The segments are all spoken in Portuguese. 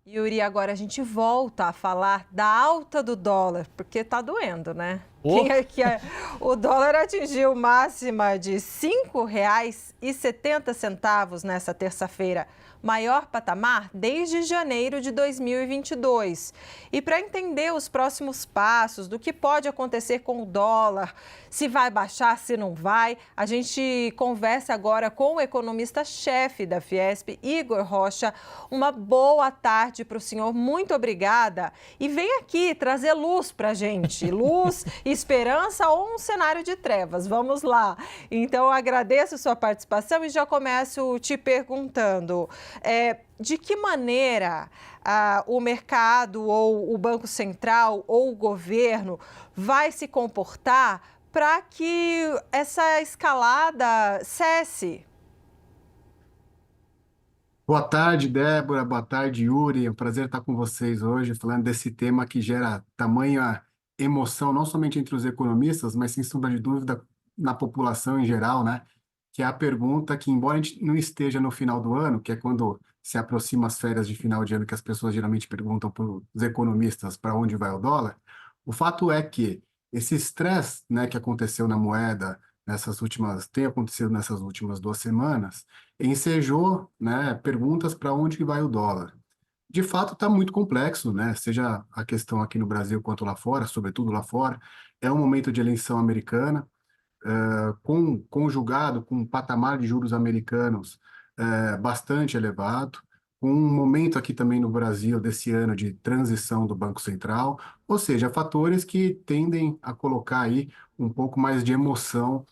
Yuri, agora a gente volta a falar da alta do dólar, porque tá doendo, né? Oh, O dólar atingiu máxima de R$ 5,70 nessa terça-feira, maior patamar desde janeiro de 2022. E para entender os próximos passos do que pode acontecer com o dólar, se vai baixar, se não vai, a gente conversa agora com o economista-chefe da Fiesp, Igor Rocha. Uma boa tarde para o senhor, muito obrigada. E vem aqui trazer luz para a gente, luz, esperança ou um cenário de trevas. Vamos lá. Então, eu agradeço a sua participação e já começo te perguntando, de que maneira o mercado ou o Banco Central ou o governo vai se comportar para que essa escalada cesse? Boa tarde, Débora. Boa tarde, Yuri. É um prazer estar com vocês hoje, falando desse tema que gera tamanha emoção, não somente entre os economistas, mas sem sombra de dúvida na população em geral, né? Que é a pergunta que, embora a gente não esteja no final do ano, que é quando se aproxima as férias de final de ano, que as pessoas geralmente perguntam para os economistas para onde vai o dólar, o fato é que esse estresse, né, que aconteceu na moeda tem acontecido nessas últimas 2 semanas, ensejou, né, perguntas para onde que vai o dólar. De fato, está muito complexo, né? Seja a questão aqui no Brasil quanto lá fora, sobretudo lá fora. É um momento de eleição americana, conjugado com um patamar de juros americanos bastante elevado, com um momento aqui também no Brasil desse ano de transição do Banco Central, ou seja, fatores que tendem a colocar aí um pouco mais de emoção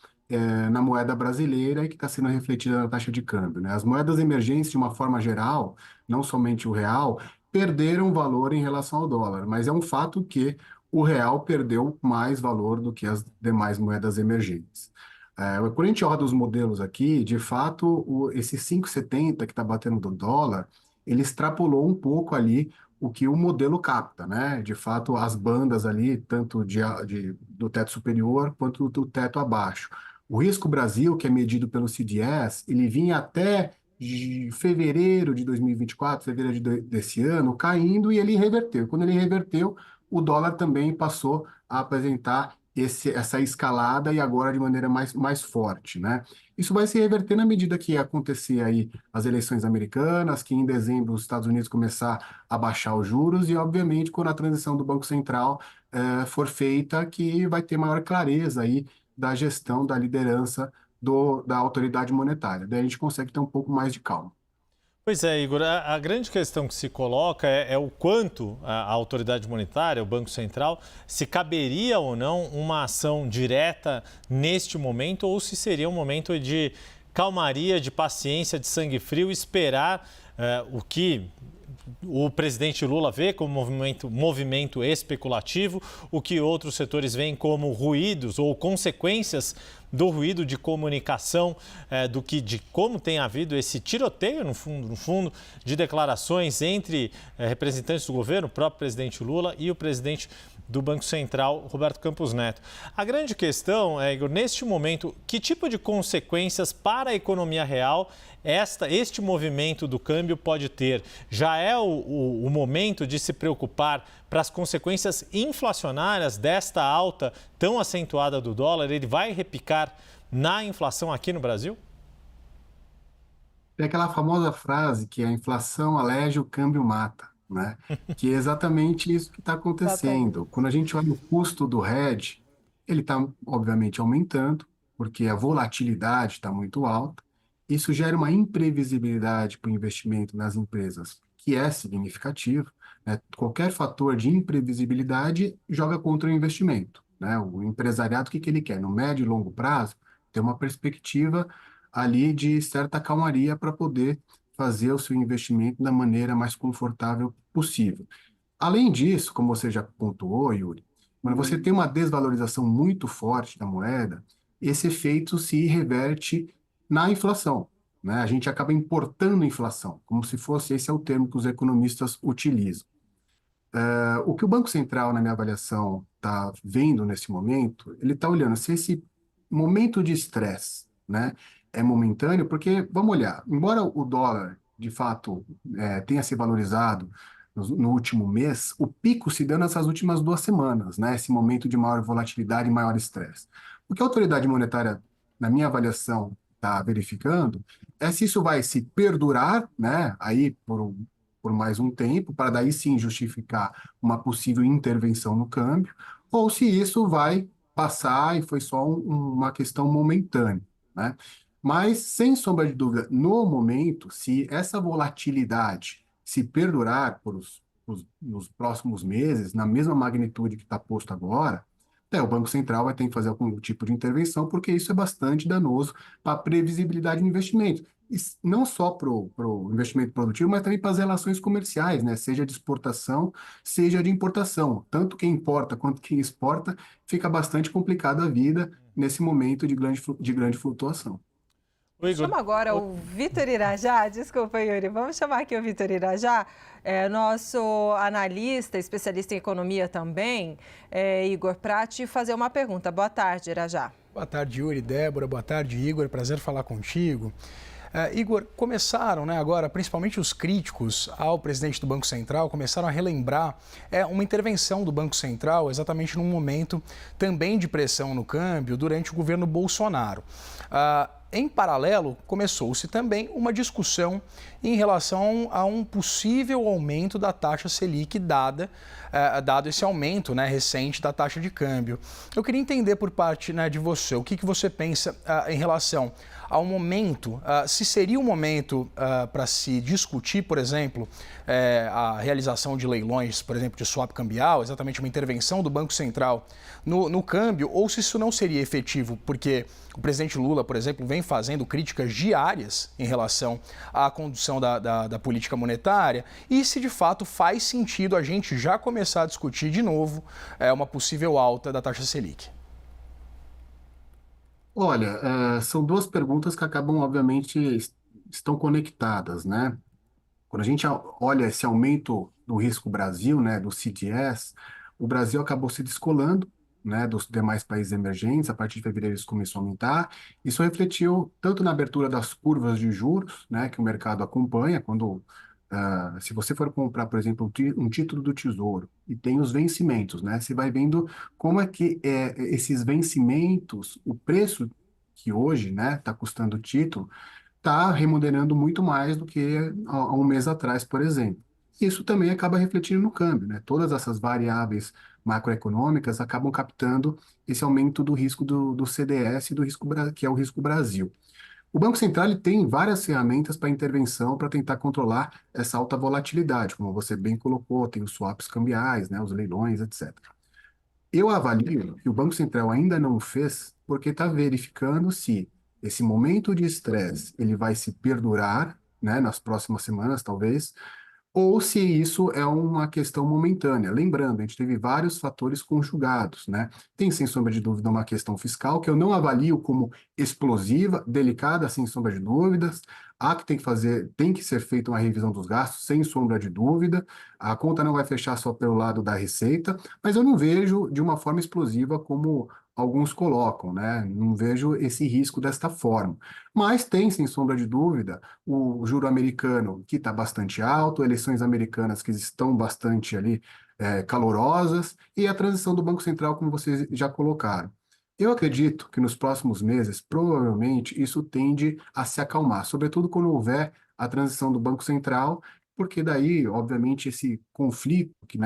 na moeda brasileira e que está sendo refletida na taxa de câmbio, né? As moedas emergentes, de uma forma geral, não somente o real, perderam valor em relação ao dólar, mas é um fato que o real perdeu mais valor do que as demais moedas emergentes. Quando a gente roda os modelos aqui, de fato, esse 5,70 que está batendo do dólar, ele extrapolou um pouco ali o que o modelo capta, né? De fato, as bandas ali, tanto do teto superior quanto do teto abaixo. O risco Brasil, que é medido pelo CDS, ele vinha até de fevereiro de 2024, fevereiro desse ano, caindo e ele reverteu. Quando ele reverteu, o dólar também passou a apresentar essa escalada e agora de maneira mais forte, né? Isso vai se reverter na medida que acontecer aí as eleições americanas, que em dezembro os Estados Unidos começar a baixar os juros e, obviamente, quando a transição do Banco Central for feita, que vai ter maior clareza aí da gestão, da liderança da autoridade monetária. Daí a gente consegue ter um pouco mais de calma. pois é, Igor, a grande questão que se coloca é o quanto a autoridade monetária, o Banco Central, se caberia ou não uma ação direta neste momento ou se seria um momento de calmaria, de paciência, de sangue frio, esperar o que o presidente Lula vê como movimento especulativo, o que outros setores veem como ruídos ou consequências do ruído de comunicação, de como tem havido esse tiroteio, no fundo, de declarações entre representantes do governo, o próprio presidente Lula e o presidente do Banco Central, Roberto Campos Neto. A grande questão é, Igor, neste momento, que tipo de consequências para a economia real este movimento do câmbio pode ter? Já é o momento de se preocupar para as consequências inflacionárias desta alta tão acentuada do dólar? Ele vai repicar na inflação aqui no Brasil? Tem aquela famosa frase que a inflação alege, o câmbio mata, né? Que é exatamente isso que está Exatamente. acontecendo. Quando a gente olha o custo do hedge, ele está, obviamente, aumentando, porque a volatilidade está muito alta. Isso gera uma imprevisibilidade para o investimento nas empresas, que é significativo, né? Qualquer fator de imprevisibilidade joga contra o investimento, né? O empresariado, o que que ele quer? No médio e longo prazo, ter uma perspectiva ali de certa calmaria para poder fazer o seu investimento da maneira mais confortável possível. Além disso, como você já pontuou, Yuri, quando você tem uma desvalorização muito forte da moeda, esse efeito se reverte na inflação, né? A gente acaba importando inflação, como se fosse, esse é o termo que os economistas utilizam. O que o Banco Central, na minha avaliação, está vendo nesse momento, ele está olhando se esse momento de estresse, né, é momentâneo, porque, vamos olhar, embora o dólar, de fato, tenha se valorizado no último mês, o pico se deu nessas últimas 2 semanas, né? Esse momento de maior volatilidade e maior estresse. O que a autoridade monetária, na minha avaliação, está verificando é se isso vai se perdurar, né? Aí por mais um tempo, para daí sim justificar uma possível intervenção no câmbio, ou se isso vai passar e foi só uma questão momentânea, né? Mas, sem sombra de dúvida, no momento, se essa volatilidade se perdurar nos próximos meses, na mesma magnitude que está posto agora, o Banco Central vai ter que fazer algum tipo de intervenção, porque isso é bastante danoso para a previsibilidade do investimento. E não só para o investimento produtivo, mas também para as relações comerciais, né? Seja de exportação, seja de importação. Tanto quem importa quanto quem exporta, fica bastante complicada a vida nesse momento de grande flutuação. Chama agora o Vitor Irajá, desculpa, Yuri, vamos chamar aqui o Vitor Irajá, nosso analista, especialista em economia também, Igor, para te fazer uma pergunta. Boa tarde, Irajá. Boa tarde, Yuri, Débora, boa tarde, Igor, prazer falar contigo. Igor, começaram, né, agora, principalmente os críticos ao presidente do Banco Central, começaram a relembrar uma intervenção do Banco Central exatamente num momento também de pressão no câmbio durante o governo Bolsonaro. Em paralelo, começou-se também uma discussão em relação a um possível aumento da taxa Selic dado esse aumento, né, recente da taxa de câmbio. Eu queria entender por parte, né, de você, o que você pensa em relação ao momento, se seria um momento para se discutir, por exemplo, a realização de leilões, por exemplo, de swap cambial, exatamente uma intervenção do Banco Central no câmbio, ou se isso não seria efetivo, porque o presidente Lula, por exemplo, vem fazendo críticas diárias em relação à condução da política monetária, e se de fato faz sentido a gente já começar a discutir de novo uma possível alta da taxa Selic. Olha, são duas perguntas que acabam, obviamente, estão conectadas, né? Quando a gente olha esse aumento do risco Brasil, né, do CDS, o Brasil acabou se descolando, né, dos demais países emergentes. A partir de fevereiro isso começou a aumentar. Isso refletiu tanto na abertura das curvas de juros, né, que o mercado acompanha, se você for comprar, por exemplo, um título do Tesouro e tem os vencimentos, né, você vai vendo como é que esses vencimentos, o preço que hoje, né, está custando o título, está remunerando muito mais do que há um mês atrás, por exemplo. Isso também acaba refletindo no câmbio, né? Todas essas variáveis macroeconômicas acabam captando esse aumento do risco do CDS, que é o risco Brasil. O Banco Central ele tem várias ferramentas para intervenção para tentar controlar essa alta volatilidade, como você bem colocou, tem os swaps cambiais, né, os leilões, etc. Eu avalio que o Banco Central ainda não fez porque está verificando se esse momento de estresse ele vai se perdurar, né, nas próximas semanas, talvez, ou se isso é uma questão momentânea. Lembrando, a gente teve vários fatores conjugados, né? Tem, sem sombra de dúvida, uma questão fiscal que eu não avalio como explosiva, delicada, sem sombra de dúvidas. Tem que ser feita uma revisão dos gastos, sem sombra de dúvida. A conta não vai fechar só pelo lado da receita, mas eu não vejo de uma forma explosiva como alguns colocam, né? Não vejo esse risco desta forma. Mas tem, sem sombra de dúvida, o juro americano que está bastante alto, eleições americanas que estão bastante ali calorosas, e a transição do Banco Central, como vocês já colocaram. Eu acredito que nos próximos meses, provavelmente, isso tende a se acalmar, sobretudo quando houver a transição do Banco Central, porque daí, obviamente, esse conflito que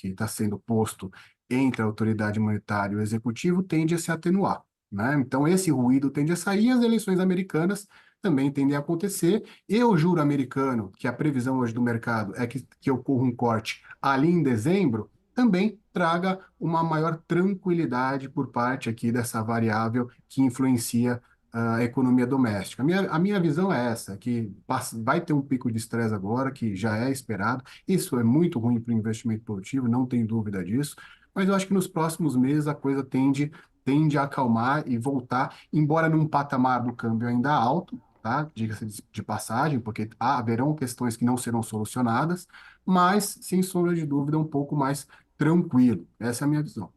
está sendo posto entre a autoridade monetária e o executivo tende a se atenuar, né? Então, esse ruído tende a sair, as eleições americanas também tendem a acontecer, e o juro americano, que a previsão hoje do mercado é que ocorra um corte ali em dezembro, também traga uma maior tranquilidade por parte aqui dessa variável que influencia a economia doméstica. A minha visão é essa, que vai ter um pico de estresse agora, que já é esperado. Isso é muito ruim para o investimento produtivo, não tem dúvida disso, mas eu acho que nos próximos meses a coisa tende a acalmar e voltar, embora num patamar do câmbio ainda alto, tá? Diga-se de passagem, porque haverão questões que não serão solucionadas, mas, sem sombra de dúvida, um pouco mais tranquilo. Essa é a minha visão.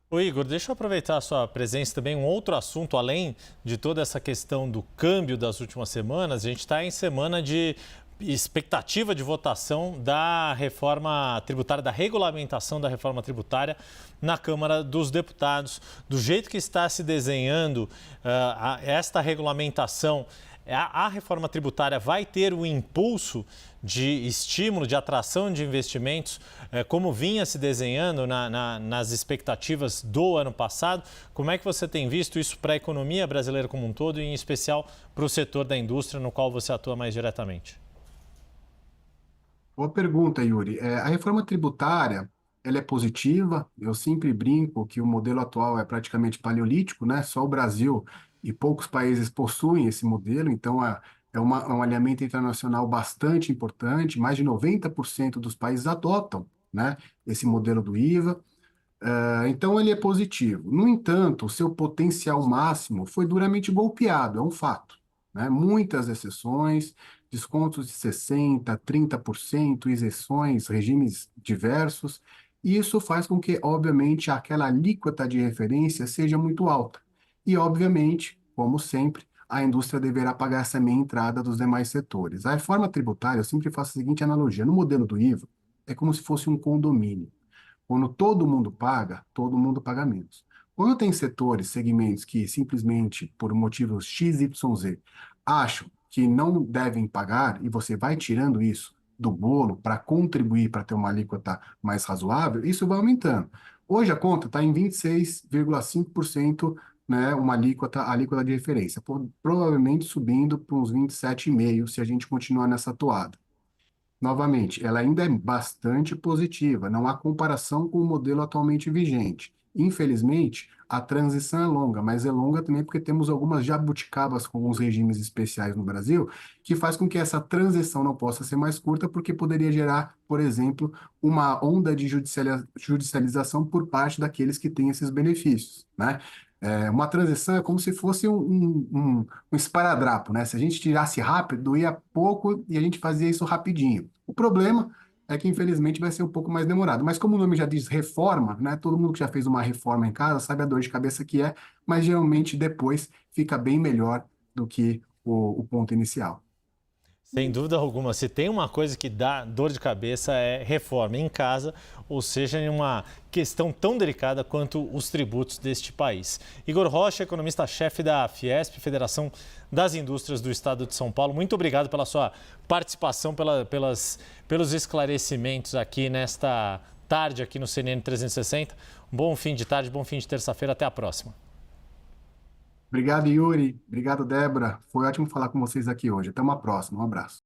Ô Igor, deixa eu aproveitar a sua presença também, um outro assunto, além de toda essa questão do câmbio das últimas semanas, a gente está em semana de expectativa de votação da reforma tributária, da regulamentação da reforma tributária na Câmara dos Deputados. Do jeito que está se desenhando esta regulamentação, a reforma tributária vai ter o impulso de estímulo, de atração de investimentos, como vinha se desenhando nas expectativas do ano passado? Como é que você tem visto isso para a economia brasileira como um todo, e em especial para o setor da indústria, no qual você atua mais diretamente? Boa pergunta, Yuri. A reforma tributária, ela é positiva. Eu sempre brinco que o modelo atual é praticamente paleolítico, né? Só o Brasil e poucos países possuem esse modelo, então é um alinhamento internacional bastante importante. Mais de 90% dos países adotam, né, esse modelo do IVA. Então, ele é positivo. No entanto, o seu potencial máximo foi duramente golpeado, é um fato, né? Muitas exceções, descontos de 60%, 30%, isenções, regimes diversos, e isso faz com que, obviamente, aquela alíquota de referência seja muito alta. E, obviamente, como sempre, a indústria deverá pagar essa meia entrada dos demais setores. A reforma tributária, eu sempre faço a seguinte analogia: no modelo do IVA, é como se fosse um condomínio. Quando todo mundo paga menos. Quando tem setores, segmentos que simplesmente, por motivos X, Y, Z, acham que não devem pagar, e você vai tirando isso do bolo para contribuir para ter uma alíquota mais razoável, isso vai aumentando. Hoje a conta está em 26,5%, né, uma alíquota de referência, provavelmente subindo para uns 27,5% se a gente continuar nessa toada. Novamente, ela ainda é bastante positiva, não há comparação com o modelo atualmente vigente. Infelizmente, a transição é longa, mas é longa também porque temos algumas jabuticabas com alguns regimes especiais no Brasil, que faz com que essa transição não possa ser mais curta, porque poderia gerar, por exemplo, uma onda de judicialização por parte daqueles que têm esses benefícios, né? Uma transição é como se fosse um esparadrapo, né? Se a gente tirasse rápido, doía pouco e a gente fazia isso rapidinho. O problema é que, infelizmente, vai ser um pouco mais demorado. Mas como o nome já diz reforma, né? Todo mundo que já fez uma reforma em casa sabe a dor de cabeça que é, mas geralmente depois fica bem melhor do que o ponto inicial. Sem dúvida alguma, se tem uma coisa que dá dor de cabeça é reforma em casa, ou seja, em uma questão tão delicada quanto os tributos deste país. Igor Rocha, economista-chefe da Fiesp, Federação das Indústrias do Estado de São Paulo, muito obrigado pela sua participação, pelos esclarecimentos aqui nesta tarde aqui no CNN 360. Bom fim de tarde, bom fim de terça-feira, até a próxima. Obrigado, Yuri. Obrigado, Débora. Foi ótimo falar com vocês aqui hoje. Até uma próxima. Um abraço.